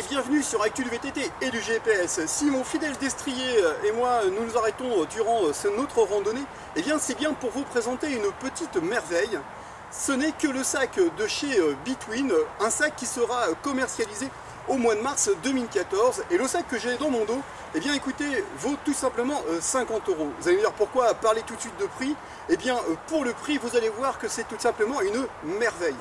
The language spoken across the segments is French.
bienvenue sur Actu du VTT et du GPS. Si mon fidèle destrier et moi nous nous arrêtons durant notre randonnée, eh bien c'est bien pour vous présenter une petite merveille. Ce n'est que le sac de chez Between, un sac qui sera commercialisé au mois de mars 2014. Et le sac que j'ai dans mon dos, eh bien écoutez, vaut tout simplement 50 €. Vous allez me dire pourquoi parler tout de suite de prix? Eh bien pour le prix, vous allez voir que c'est tout simplement une merveille.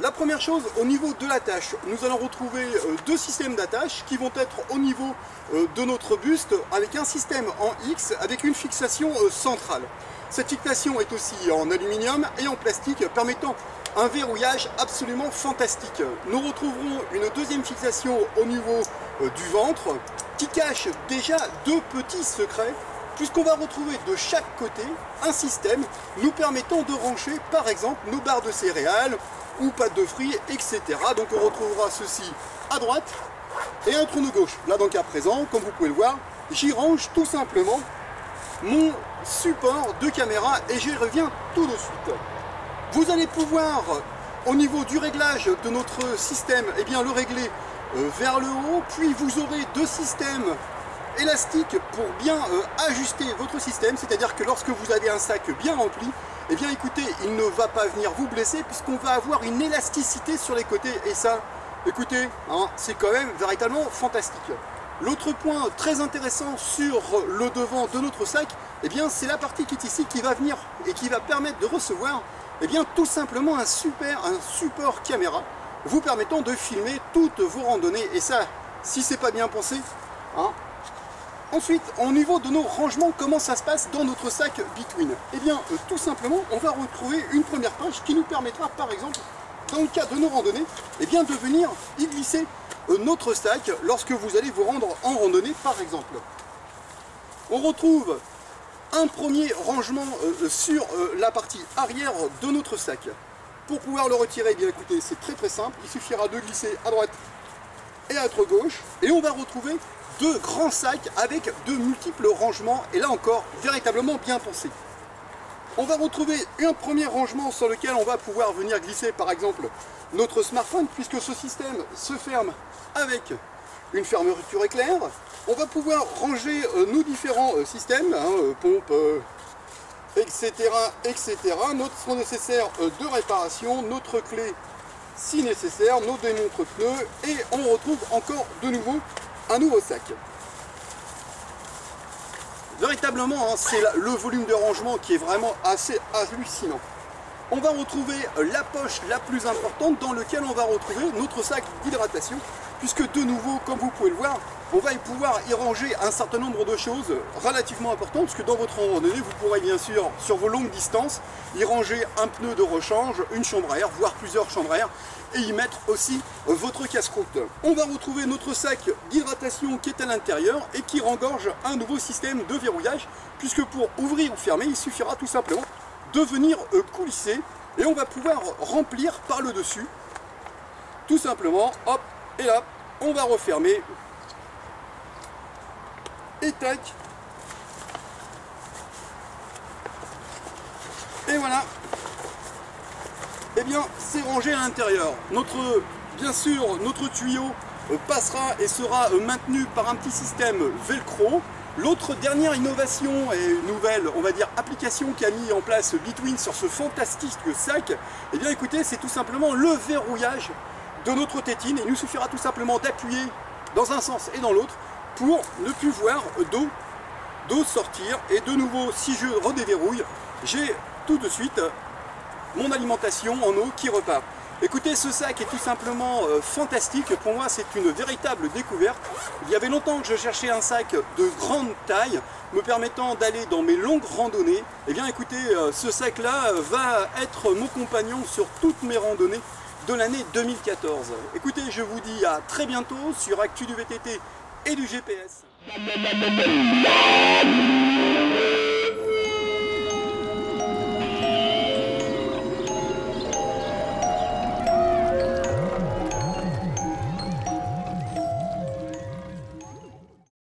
La première chose, au niveau de l'attache, nous allons retrouver deux systèmes d'attache qui vont être au niveau de notre buste avec un système en X avec une fixation centrale. Cette fixation est aussi en aluminium et en plastique permettant un verrouillage absolument fantastique. Nous retrouverons une deuxième fixation au niveau du ventre qui cache déjà deux petits secrets, puisqu'on va retrouver de chaque côté un système nous permettant de ranger par exemple nos barres de céréales ou pâtes de fruits, etc. Donc on retrouvera ceci à droite et un trou de gauche. Là donc à présent, comme vous pouvez le voir, j'y range tout simplement mon support de caméra et j'y reviens tout de suite. Vous allez pouvoir, au niveau du réglage de notre système, eh bien le régler vers le haut, puis vous aurez deux systèmes élastiques pour bien ajuster votre système, c'est-à-dire que lorsque vous avez un sac bien rempli, eh bien écoutez, il ne va pas venir vous blesser puisqu'on va avoir une élasticité sur les côtés et ça, écoutez, hein, c'est quand même véritablement fantastique. L'autre point très intéressant sur le devant de notre sac, eh bien c'est la partie qui est ici qui va venir et qui va permettre de recevoir eh bien tout simplement un support caméra vous permettant de filmer toutes vos randonnées et ça, si c'est pas bien pensé, hein. Ensuite, au niveau de nos rangements, comment ça se passe dans notre sac Between? Eh bien, tout simplement, on va retrouver une première page qui nous permettra, par exemple, dans le cas de nos randonnées, eh bien, de venir y glisser notre sac lorsque vous allez vous rendre en randonnée, par exemple. On retrouve un premier rangement sur la partie arrière de notre sac. Pour pouvoir le retirer, eh bien, écoutez, c'est très simple. Il suffira de glisser à droite et à votre gauche, et on va retrouver deux grands sacs avec de multiples rangements et là encore véritablement bien pensé. On va retrouver un premier rangement sur lequel on va pouvoir venir glisser par exemple notre smartphone puisque ce système se ferme avec une fermeture éclair. On va pouvoir ranger nos différents systèmes, hein, pompe, etc., notre nécessaire de réparation, notre clé si nécessaire, nos démontres pneus et on retrouve encore de nouveau un nouveau sac. Véritablement, hein, c'est le volume de rangement qui est vraiment assez hallucinant. On va retrouver la poche la plus importante dans laquelle on va retrouver notre sac d'hydratation, puisque de nouveau, comme vous pouvez le voir, on va pouvoir y ranger un certain nombre de choses relativement importantes, parce que dans votre randonnée, vous pourrez bien sûr, sur vos longues distances, y ranger un pneu de rechange, une chambre à air, voire plusieurs chambres à air, et y mettre aussi votre casse-croûte. On va retrouver notre sac d'hydratation qui est à l'intérieur et qui rengorge un nouveau système de verrouillage, puisque pour ouvrir ou fermer, il suffira tout simplement de venir coulisser et on va pouvoir remplir par le dessus. Tout simplement, hop, et là, on va refermer. Et tac. Et voilà. Eh bien, c'est rangé à l'intérieur. Bien sûr, notre tuyau passera et sera maintenu par un petit système velcro. L'autre dernière innovation et nouvelle, on va dire, application qu'a mis en place Between sur ce fantastique sac, eh bien écoutez, c'est tout simplement le verrouillage de notre tétine. Il nous suffira tout simplement d'appuyer dans un sens et dans l'autre pour ne plus voir d'eau sortir. Et de nouveau, si je redéverrouille, j'ai tout de suite mon alimentation en eau qui repart. Écoutez, ce sac est tout simplement fantastique. Pour moi, c'est une véritable découverte. Il y avait longtemps que je cherchais un sac de grande taille me permettant d'aller dans mes longues randonnées. Eh bien, écoutez, ce sac-là va être mon compagnon sur toutes mes randonnées de l'année 2014. Écoutez, je vous dis à très bientôt sur Actu du VTT et du GPS.